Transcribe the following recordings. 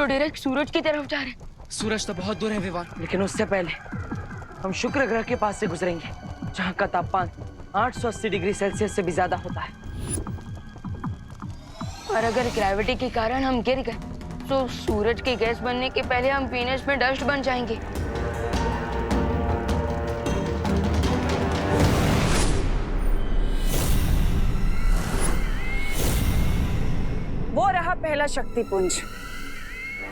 तो डायरेक्ट सूरज की तरफ जा रहे हैं। सूरज तो बहुत दूर है विवान। लेकिन उससे पहले हम शुक्र ग्रह के पास से गुजरेंगे, जहाँ का तापमान 880 डिग्री सेल्सियस से भी ज्यादा होता है। और अगर ग्रेविटी के कारण हम गिर गए तो सूरज की गैस बनने के पहले हम वीनस में डस्ट बन जाएंगे। वो रहा पहला शक्ति पुंज।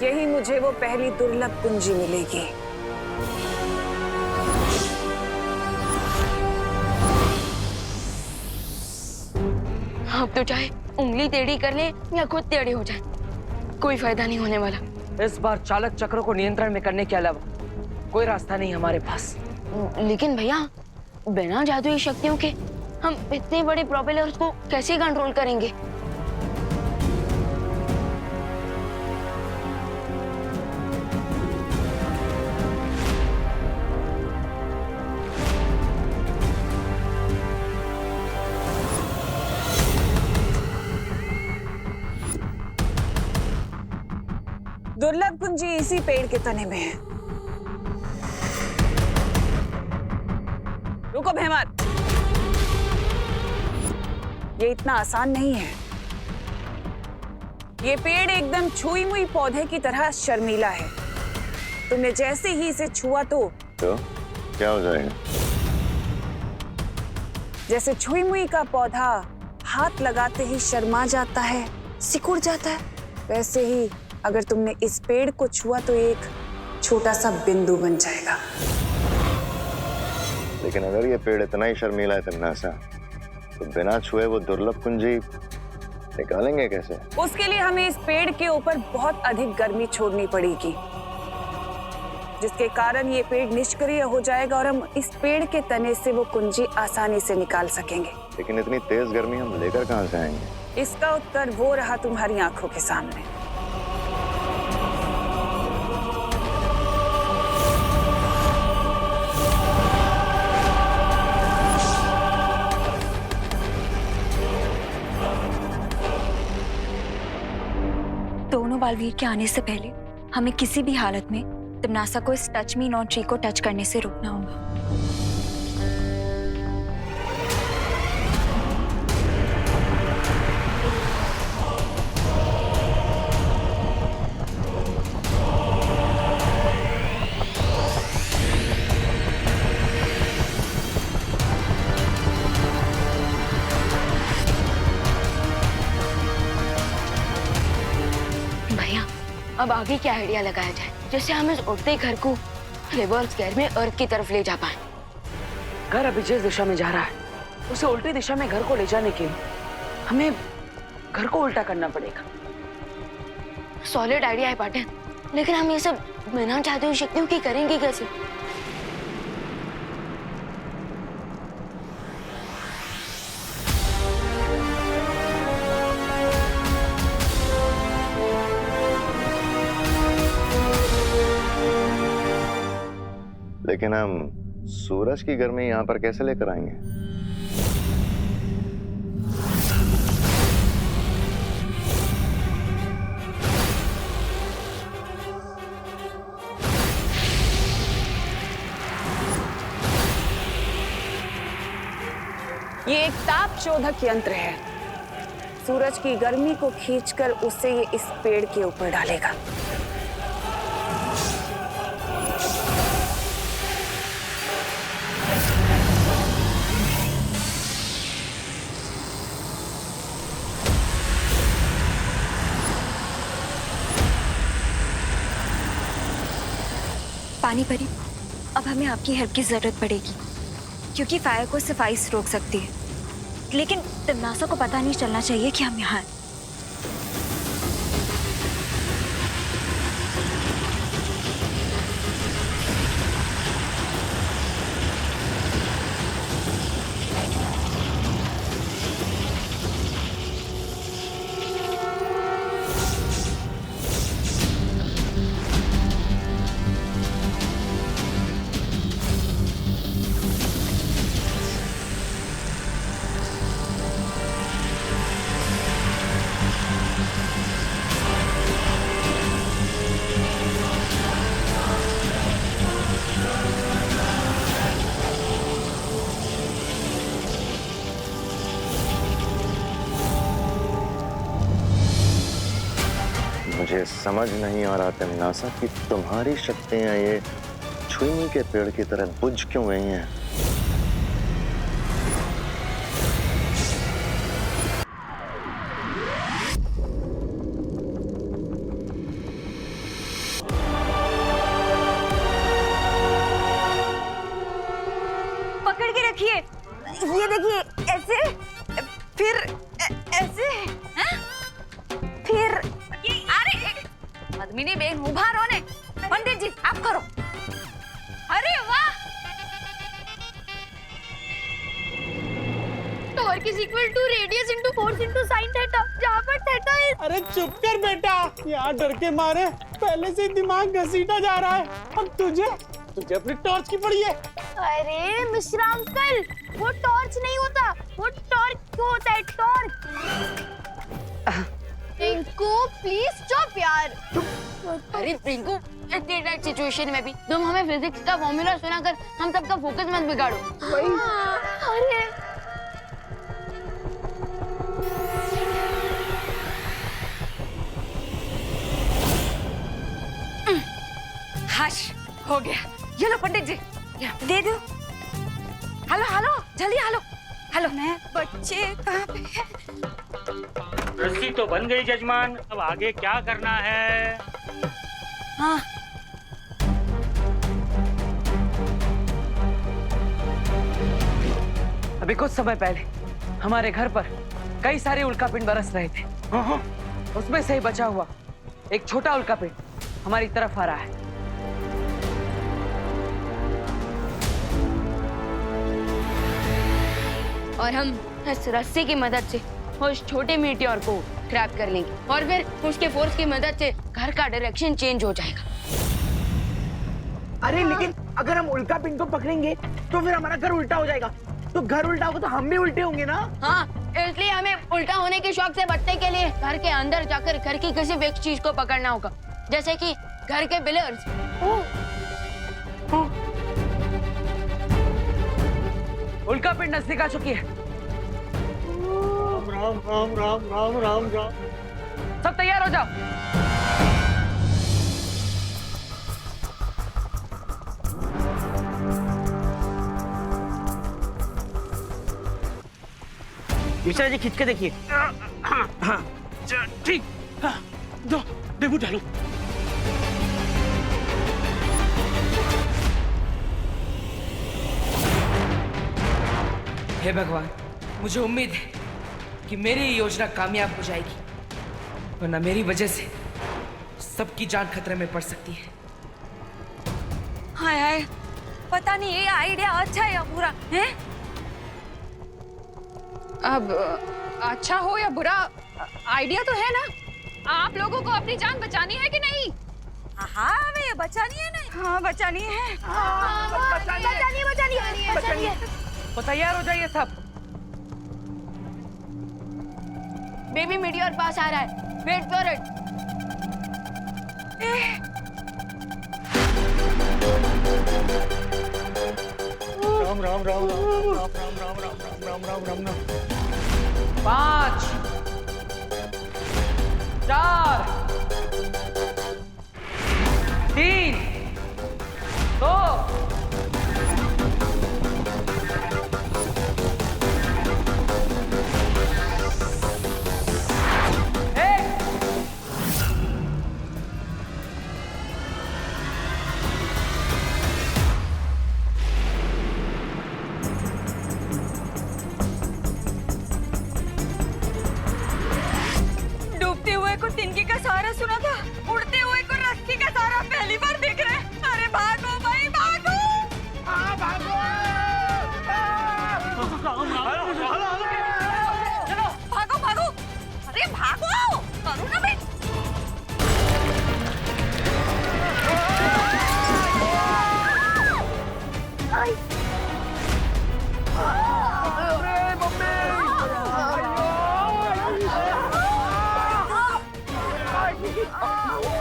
यही मुझे वो पहली दुर्लभ कुंजी मिलेगी। अब तो चाहे उंगली टेढ़ी कर ले या खुद टेढ़े हो जाए, कोई फायदा नहीं होने वाला। इस बार चालक चक्र को नियंत्रण में करने के अलावा कोई रास्ता नहीं हमारे पास। लेकिन भैया, बिना जादुई शक्तियों के हम इतने बड़े प्रोपेलर्स को कैसे कंट्रोल करेंगे? दुर्लभ कुंजी इसी पेड़ के तने में है। रुको भैमत, ये इतना आसान नहीं है। ये पेड़ एकदम छुई मुई पौधे की तरह शर्मीला है। तुमने जैसे ही इसे छुआ तो क्या हो जाएगा? जैसे छुई मुई का पौधा हाथ लगाते ही शर्मा जाता है, सिकुड़ जाता है, वैसे ही अगर तुमने इस पेड़ को छुआ तो एक छोटा सा बिंदु बन जाएगा। लेकिन अगर ये पेड़ इतना ही शर्मीला है तन्नासा, तो बिना छुए वो दुर्लभ कुंजी निकालेंगे कैसे? उसके लिए हमें इस पेड़ के ऊपर बहुत अधिक गर्मी छोड़नी पड़ेगी, जिसके कारण ये पेड़ निष्क्रिय हो जाएगा और हम इस पेड़ के तने से वो कुंजी आसानी से निकाल सकेंगे। लेकिन इतनी तेज गर्मी हम लेकर कहाँ से आएंगे? इसका उत्तर वो रहा तुम्हारी आंखों के सामने। दोनों बालवीर के आने से पहले हमें किसी भी हालत में तिम्नासा को इस टच मी नॉट ट्री को टच करने से रोकना होगा। अब आगे क्या आइडिया लगाया जाए जिससे हम इस उड़ते घर को रिवर्स गेयर में अर्थ की तरफ ले जा पाए? घर अभी जिस दिशा में जा रहा है उसे उल्टी दिशा में घर को ले जाने के लिए हमें घर को उल्टा करना पड़ेगा। सॉलिड आइडिया है पाटिल, लेकिन हम ये सब बिना जादुई शक्तियों की करेंगे कैसे? लेकिन हम सूरज की गर्मी यहाँ पर कैसे लेकर आएंगे? ये एक ताप शोधक यंत्र है। सूरज की गर्मी को खींचकर उसे ये इस पेड़ के ऊपर डालेगा। पानी परी, अब हमें आपकी हेल्प की जरूरत पड़ेगी, क्योंकि फायर को सिर्फ आइस रोक सकती है, लेकिन तिम्नासा को पता नहीं चलना चाहिए कि हम यहाँ हैं। मुझे समझ नहीं आ रहा तन्नासा कि तुम्हारी शक्तियां ये छुईनी के पेड़ की तरह बुझ क्यों गई हैं। पकड़ के रखिए, ये देखिए, ऐसे, फिर ऐसे, हैं? फिर अरे पद्मिनी बेन उभा रहो ने। पंडित जी आप करो। अरे वाह, torque is equal to radius into force into sine theta, जहां पर थीटा इज। अरे चुप कर बेटा, यहाँ डर के मारे पहले से दिमाग घसीटा जा रहा है। अब तुझे अपनी टॉर्च की पड़ी है। अरे मिश्रा अंकल, वो टॉर्च नहीं होता, वो टॉर्क होता है, टॉर्क। रिंकू प्लीज चुप यार। अरे रिंकू, इतनी टाइट सिचुएशन में भी तुम हमें फिजिक्स का फॉर्मूला सुनाकर हम सबका फोकस मत बिगाड़ो। अरे हाश हो गया। ये लो पंडित जी, दे दो। हेलो हेलो, जल्दी हेलो हेलो। मैं बच्चे कहाँ पे है? रस्सी तो बन गई जजमान, अब आगे क्या करना है? हाँ, अभी कुछ समय पहले हमारे घर पर कई सारे उल्कापिंड बरस रहे थे। उसमें से ही बचा हुआ एक छोटा उल्कापिंड हमारी तरफ आ रहा है। और हम इस रस्सी की मदद से उस छोटे मीटियोर को ट्रैप कर लेंगे और फिर उसके फोर्स की मदद से घर का डायरेक्शन चेंज हो जाएगा। अरे लेकिन अगर हम उल्का पिंड को पकड़ेंगे तो फिर हमारा घर उल्टा हो जाएगा। तो घर उल्टा होगा तो हम भी उल्टे होंगे ना। हाँ, इसलिए हमें उल्टा होने के शौक से बचने के लिए घर के अंदर जाकर घर की किसी फिक्स चीज को पकड़ना होगा, जैसे कि घर के पिलर्स। उल्कापिंड नजदीक आ चुकी है। राम राम राम राम राम राम। सब तैयार हो जाओ। मिश्रा जी खींच के देखिए। हाँ ठीक, दो डेबू डालो। हे भगवान, मुझे उम्मीद है कि मेरी ये योजना कामयाब हो जाएगी, वरना मेरी वजह से सबकी जान खतरे में पड़ सकती है। हाय हाय, पता नहीं ये आइडिया अच्छा है या बुरा है। अब अच्छा हो या बुरा, आइडिया तो है ना। आप लोगों को अपनी जान बचानी है कि नहीं? हाँ, हमें ये बचानी है ना। हाँ, बचानी है। बचानी है। तो तैयार हो जाइए सब। बेबी मीटियोर पास आ रहा है, wait for it. Ram Ram Ram Ram Ram Ram Ram Ram Ram Ram Ram. 5 4 3 2 डूबते हुए को तिनके का सहारा सुना था, उड़ते हुए को रस्सी का सहारा पहली बार देख रहे हैं। अरे भागो भाई भागो। चलो भागो भागो। अरे भागो, करो ना भाई।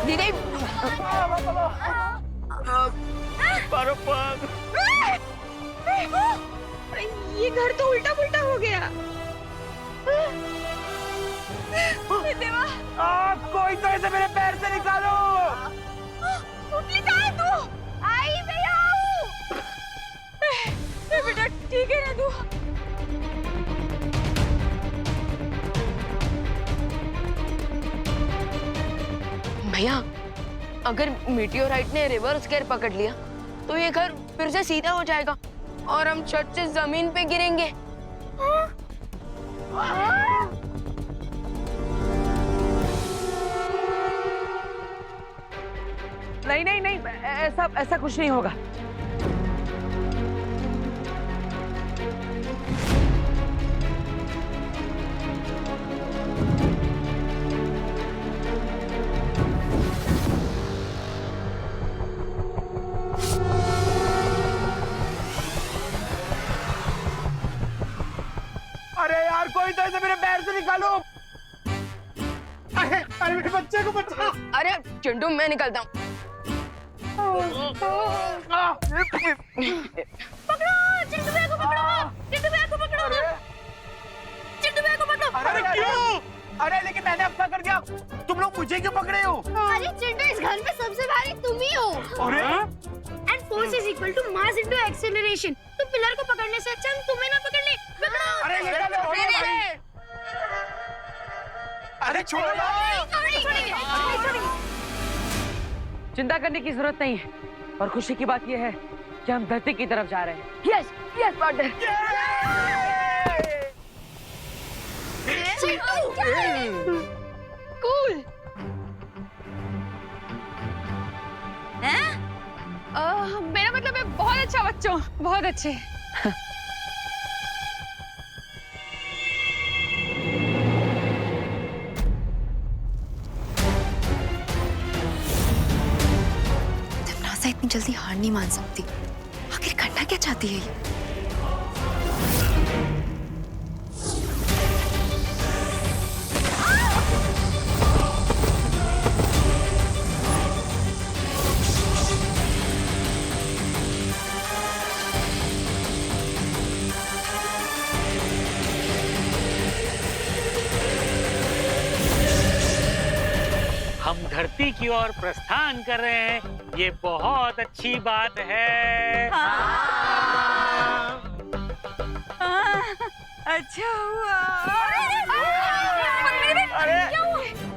दीदी, ये घर तो उल्टा पुल्टा हो गया। देवा, कोई तो इसे मेरे पैर से निकालो। कहाँ है तू? आई मैं यहाँ हूँ। बेटा ठीक है ना तू? भैया अगर मीटियोराइट ने रिवर्स गियर पकड़ लिया तो ये घर फिर से सीधा हो जाएगा और हम छत से जमीन पे गिरेंगे। नहीं नहीं नहीं, ऐसा ऐसा कुछ नहीं होगा। अरे यार कोई तो इसे मेरे पैर से निकालो। अरे मेरे बच्चे को बचा। अरे चिंटू मैं निकलता हूँ। पकड़ो चिंटू भैया को पकड़ो। चिंटू भैया को पकड़ो। चिंटू भैया को पकड़ो। अरे क्यों? अरे लेकिन मैंने अब क्या कर दिया? तुम लोग मुझे क्यों पकड़े हो? अरे चिंटू इस घर में सबसे भारी तुम ही हो। अरे and force is equal to mass into acceleration. तो पिलर को पकड़ने से अच्छा हम तुम्हें ना पकड़ ले। पकड़ो। अरे ये क्या हो रहा है भाई? अरे छोड़ो। चिंता करने की जरूरत नहीं है और खुशी की बात यह है कि हम धरती की तरफ जा रहे हैं। Yes yes partner. कूल। मेरा मतलब है बहुत अच्छा बच्चों, बहुत अच्छे। दमनासा इतनी जल्दी हार नहीं मान सकती। आखिर करना क्या चाहती है ये? हम धरती की ओर प्रस्थान कर रहे हैं, ये बहुत अच्छी बात है। अच्छा हुआ।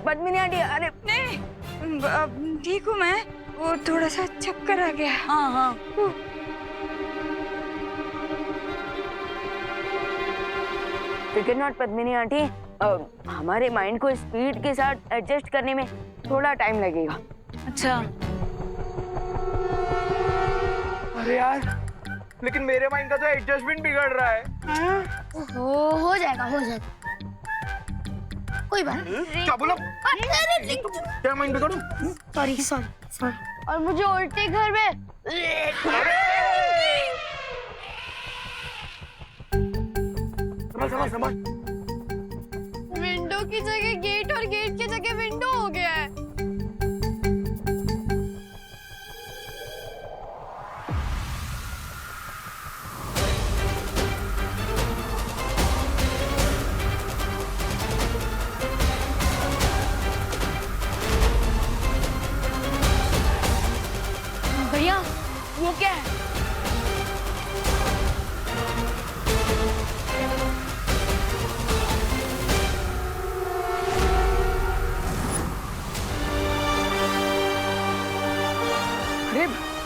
पद्मिनी आंटी अरे नहीं ठीक हूँ मैं। वो थोड़ा सा चक्कर आ गया। हाँ हाँ। फिकर नॉट पद्मिनी आंटी, हमारे माइंड को स्पीड के साथ एडजस्ट करने में थोड़ा टाइम लगेगा। अच्छा अरे यार लेकिन मेरे माइंड का तो एडजस्टमेंट बिगड़ रहा है। हो जाएगा हो जाएगा। कोई बात नहीं। क्या बोला? क्या माइंड बिगड़ू? Sorry sorry sorry. और मुझे उल्टे घर में समझ। विंडो की जगह गेट और गेट की जगह विंडो हो गया है। भैया वो क्या है?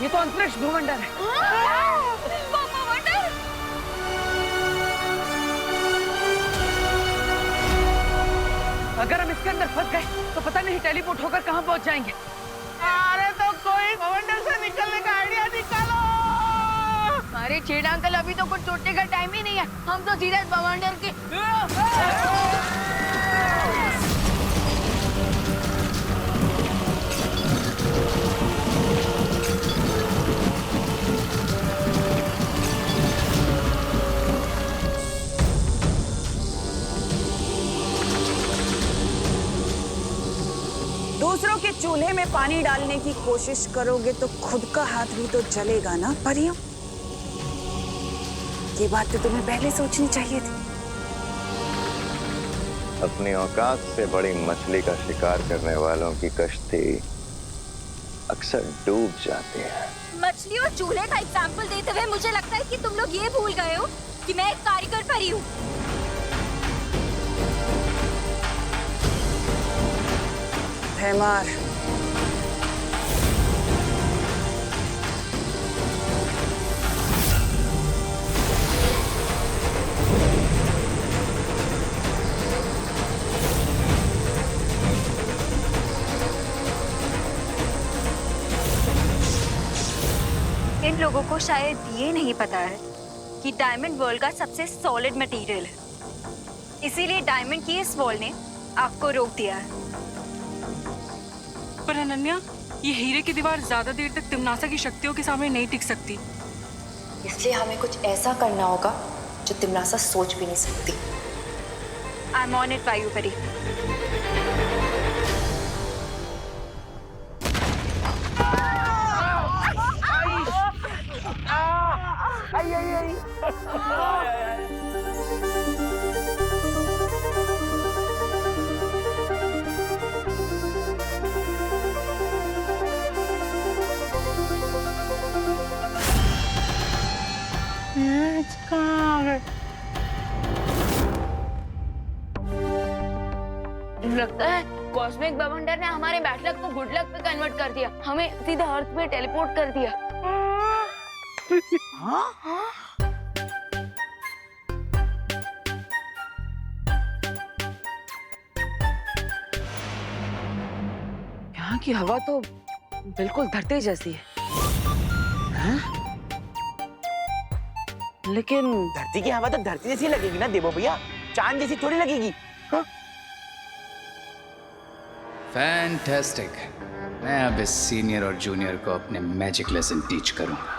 ये तो अंतरिक्ष भूमंडल है। अगर हम इसके अंदर फंस गए तो पता नहीं टेलीपोर्ट होकर कहाँ पहुँच जाएंगे। अरे तो कोई भूमंडल से निकलने का आइडिया निकालो। अरे छेड़ा अंकल अभी तो कुछ सोचने का टाइम ही नहीं है। हम तो सीधे भवंडर के दूसरों के चूल्हे में पानी डालने की कोशिश करोगे तो खुद का हाथ भी तो जलेगा ना परियों। ये बात तो तुम्हें पहले सोचनी चाहिए थी। अपनी औकात से बड़ी मछली का शिकार करने वालों की कश्ती अक्सर डूब जाती है। मछली और चूल्हे का एग्जाम्पल देते हुए मुझे लगता है कि तुम लोग ये भूल गए हो कि मैं एक कारीगर परी हूँ। भैमार, इन लोगों को शायद ये नहीं पता है कि डायमंड वर्ल्ड का सबसे सॉलिड मटेरियल है, इसीलिए डायमंड की इस वॉल ने आपको रोक दिया है। पर अनन्या, ये हीरे की दीवार ज्यादा देर तक तिमनासा की शक्तियों के सामने नहीं टिक सकती। इसलिए हमें कुछ ऐसा करना होगा जो तिमनासा सोच भी नहीं सकती। आई एम ऑन इट वायुपरी। लगता है कॉस्मिक बवंडर ने हमारे बैड लक को गुड लक पे कन्वर्ट कर दिया, हमें सीधा अर्थ पे टेलीपोर्ट कर दिया। यहाँ की हवा तो बिल्कुल धरती जैसी है। हाँ? लेकिन धरती की हवा तो धरती जैसी लगेगी ना देवो भैया, चांद जैसी थोड़ी लगेगी। हाँ? फैंटास्टिक। मैं अब इस सीनियर और जूनियर को अपने मैजिक लेसन टीच करूंगा।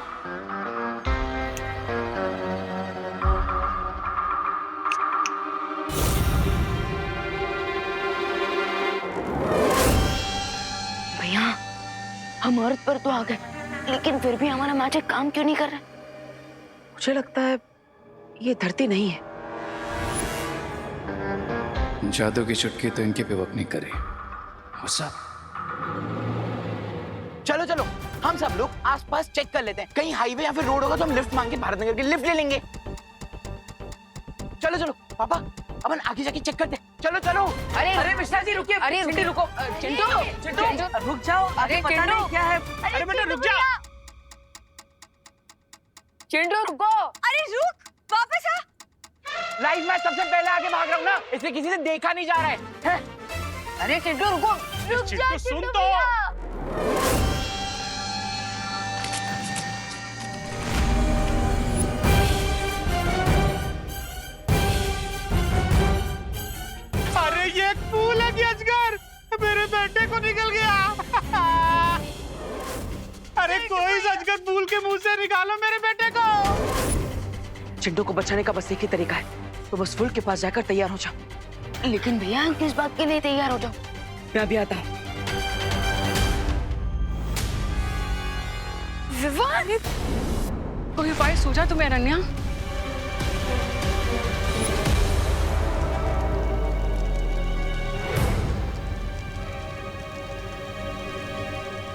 भैया, हम अर्थ पर तो आ गए, लेकिन फिर भी हमारा मैजिक काम क्यों नहीं कर रहा? मुझे लगता है ये धरती नहीं है। जादू की चुटकी तो इनके पे वर्क नहीं करे। सब चलो चलो, हम सब लोग आसपास चेक कर लेते हैं, कहीं हाईवे या फिर रोड होगा तो हम लिफ्ट मांग के भारत नगर की लिफ्ट ले लेंगे। चलो चलो पापा, अपन आगे जाके चेक करते हैं। चलो चलो। अरे मिश्रा जी रुकिए। अरे रुको। चिंटू रुक जाओ। अरे पता नहीं क्या है। अरे बेटा रुक जा। चिंटू रुको। अरे रुक, वापस आ। लाइफ में सबसे पहले आगे भाग रहा हूँ ना, इसलिए किसी से देखा नहीं जा रहा है। अरे चिंटू रुको। रुक जा सुन चिंटू तो। भैया। अरे ये फूल है कि अजगर मेरे बेटे को निकल गया। अरे कोई अजगर फूल के मुंह से निकालो मेरे बेटे को। चिंटू को बचाने का बस एक ही तरीका है, तो बस फुल के पास जाकर तैयार हो जाओ। लेकिन भैया किस बात के लिए तैयार हो जाओ? मैं अभी आता हूँ। विवाह, कोई उपाय सोचा तुम्हें अनन्या?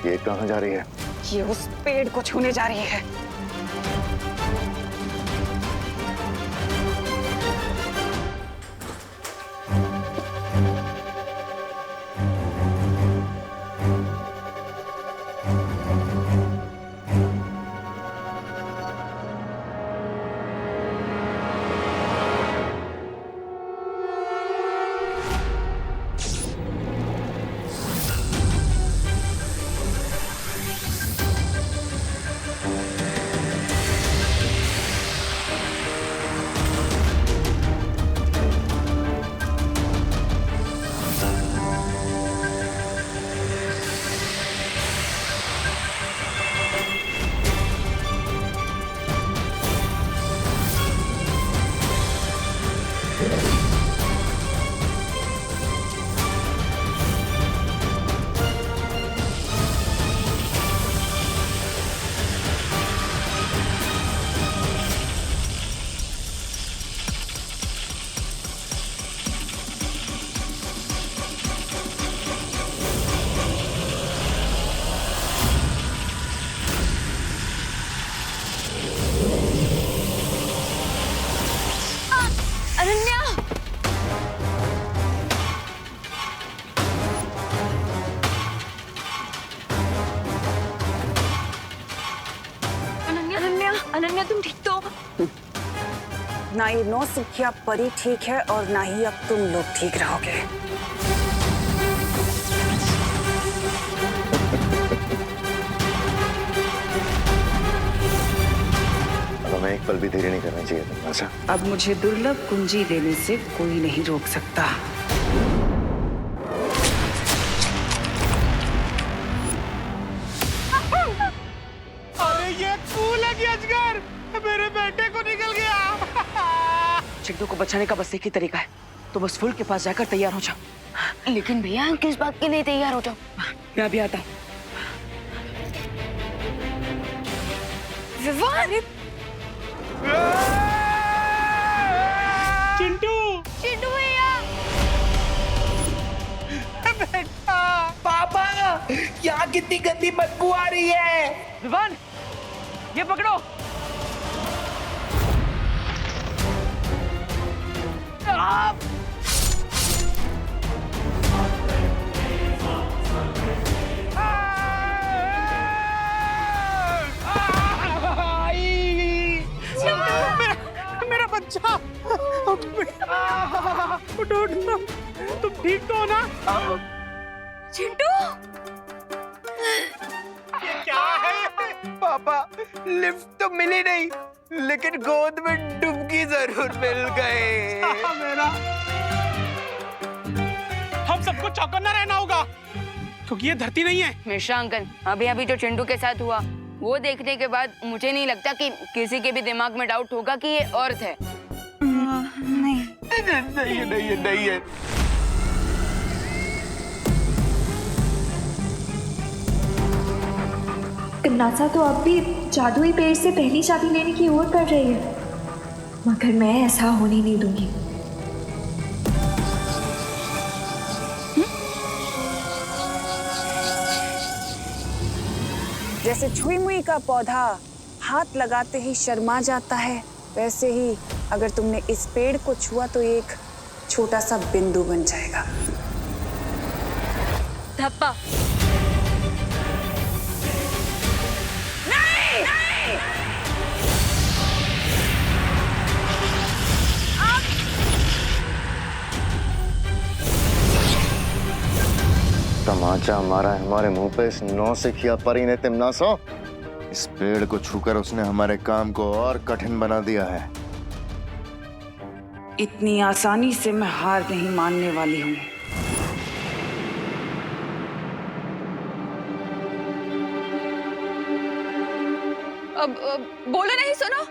ये कहाँ जा रही है? ये उस पेड़ को छूने जा रही है। ना ये नौसिखिया परी ठीक है और ना ही अब तुम लोग ठीक रहोगे। हमें एक पल भी देरी नहीं करना चाहिए तिमनासा। अब मुझे दुर्लभ कुंजी देने से कोई नहीं रोक सकता। अरे ये फूल है कि अजगर मेरे बेटे को निकल गया। चिंटू को बचाने का बस एक ही तरीका है, तो बस फूल के पास जाकर तैयार हो जाओ। लेकिन भैया किस बात के लिए तैयार हो जाओ? मैं अभी आता हूँ। चिंटू चिंटू भैया बेटा। पापा यहाँ कितनी गंदी बदबू आ रही है। विवान, ये पकड़ो। मेरा बच्चा उठो तुम ठीक तो हो ना? चिंटू ये क्या है? पापा लिफ्ट तो मिली नहीं, लेकिन गोद में डुबकी जरूर मिल गए। मेरा हम सबको चौकन्ना रहना होगा क्योंकि ये धरती नहीं है। मिश्रा अंकल, अभी अभी जो चिंटू के साथ हुआ वो देखने के बाद मुझे नहीं लगता कि किसी के भी दिमाग में डाउट होगा कि ये अर्थ है। नहीं है। तिमनासा तो अब भी जादुई पेड़ से पहली चाबी लेने की ओर कर रही है, मगर मैं ऐसा होने नहीं दूंगी। जैसे छुई मुई का पौधा हाथ लगाते ही शर्मा जाता है, वैसे ही अगर तुमने इस पेड़ को छुआ तो एक छोटा सा बिंदु बन जाएगा। धब्बा। नहीं! तमाचा मारा है हमारे मुंह पे इस नौसिखिया परी ने तिमनासा। इस पेड़ को छूकर उसने हमारे काम को और कठिन बना दिया है। इतनी आसानी से मैं हार नहीं मानने वाली हूँ। अब बोलो नहीं, सुनो,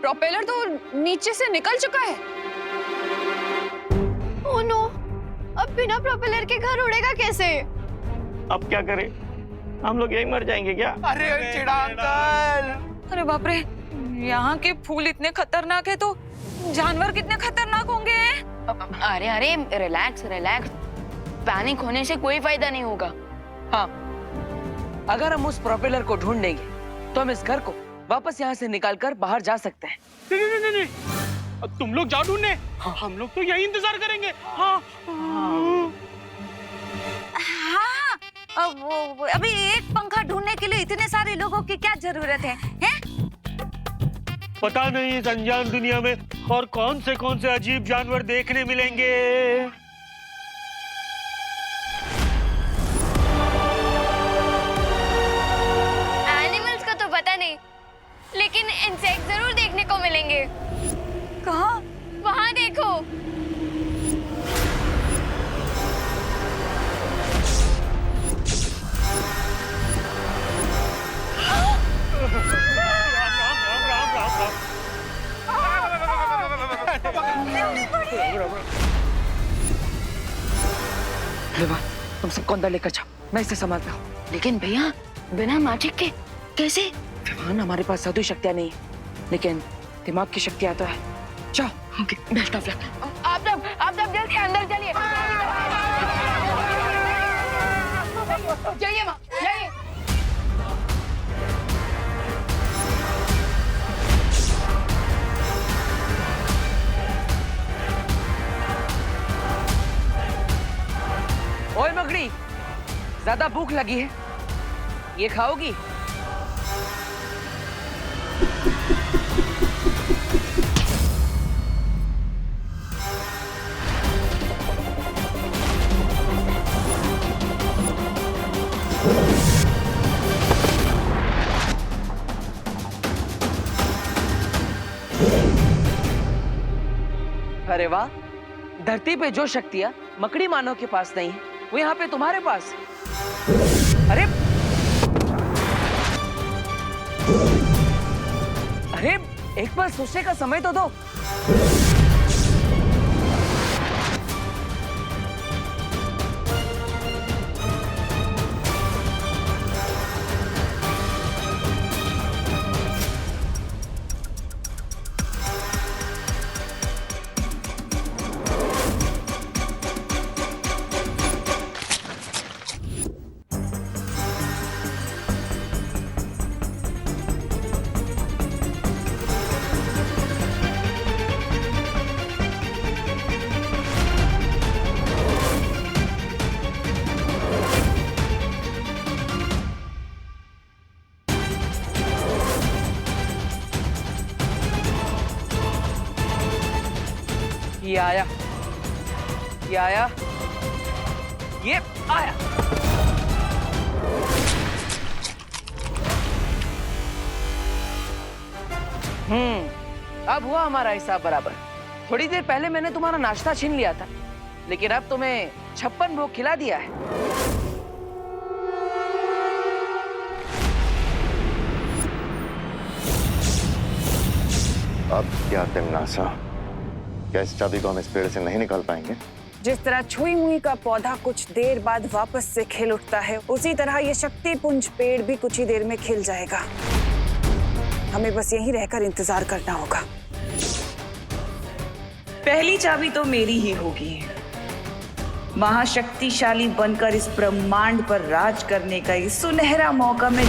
प्रोपेलर तो नीचे से निकल चुका है। ओह नो, अब बिना प्रोपेलर के घर उड़ेगा कैसे? अब क्या करें? हम लोग यही मर जाएंगे क्या? अरे चिड़ा अंकल। अरे बाप रे, यहाँ के फूल इतने खतरनाक है तो जानवर कितने खतरनाक होंगे। अरे अरे रिलैक्स रिलैक्स, पैनिक होने से कोई फायदा नहीं होगा। हाँ, अगर हम उस प्रोपेलर को ढूंढ लेंगे तो हम इस घर को वापस यहाँ से निकालकर बाहर जा सकते हैं। नहीं। अब तुम लोग जाओ ढूंढने, हम लोग तो यही इंतजार करेंगे। हाँ। अभी एक पंखा ढूंढने के लिए इतने सारे लोगों की क्या जरूरत है, हैं? पता नहीं इस अनजान दुनिया में और कौन से अजीब जानवर देखने मिलेंगे। एनिमल्स का तो पता नहीं, लेकिन इंसेक्ट जरूर देखने को मिलेंगे। कहाँ? वहाँ देखो। तुम सबको अंदर लेकर जाओ, मैं इसे संभालता हूँ। लेकिन भैया बिना मैजिक के कैसे? विवान, हमारे पास जादुई शक्तियाँ नहीं है, लेकिन दिमाग की शक्तियाँ तो है। जाओ। Okay, best of luck. आप सब जल्दी अंदर चलिए। जाइए माँ, जाइए। ओए मगड़ी, ज्यादा भूख लगी है, ये खाओगी? अरे वाह, धरती पे जो शक्तियां मकड़ी मानव के पास नहीं है वो यहाँ पे तुम्हारे पास। अरे अरे एक बार सोचने का समय तो दो। ये आया, ये आया, ये आया। अब हुआ हमारा हिसाब बराबर। थोड़ी देर पहले मैंने तुम्हारा नाश्ता छीन लिया था, लेकिन अब तुम्हें 56 भोग खिला दिया है। अब क्या तिमनासा, क्या इस चाबी को हम इस पेड़ से नहीं निकाल पाएंगे? जिस तरह छुई मुई का पौधा कुछ देर बाद वापस से खिल उठता है, उसी तरह ये शक्ति पुंज पेड़ भी कुछ ही देर में खिल जाएगा। हमें बस यहीं रहकर इंतजार करना होगा। पहली चाबी तो मेरी ही होगी। महाशक्तिशाली बनकर इस ब्रह्मांड पर राज करने का ये सुनहरा मौका मैं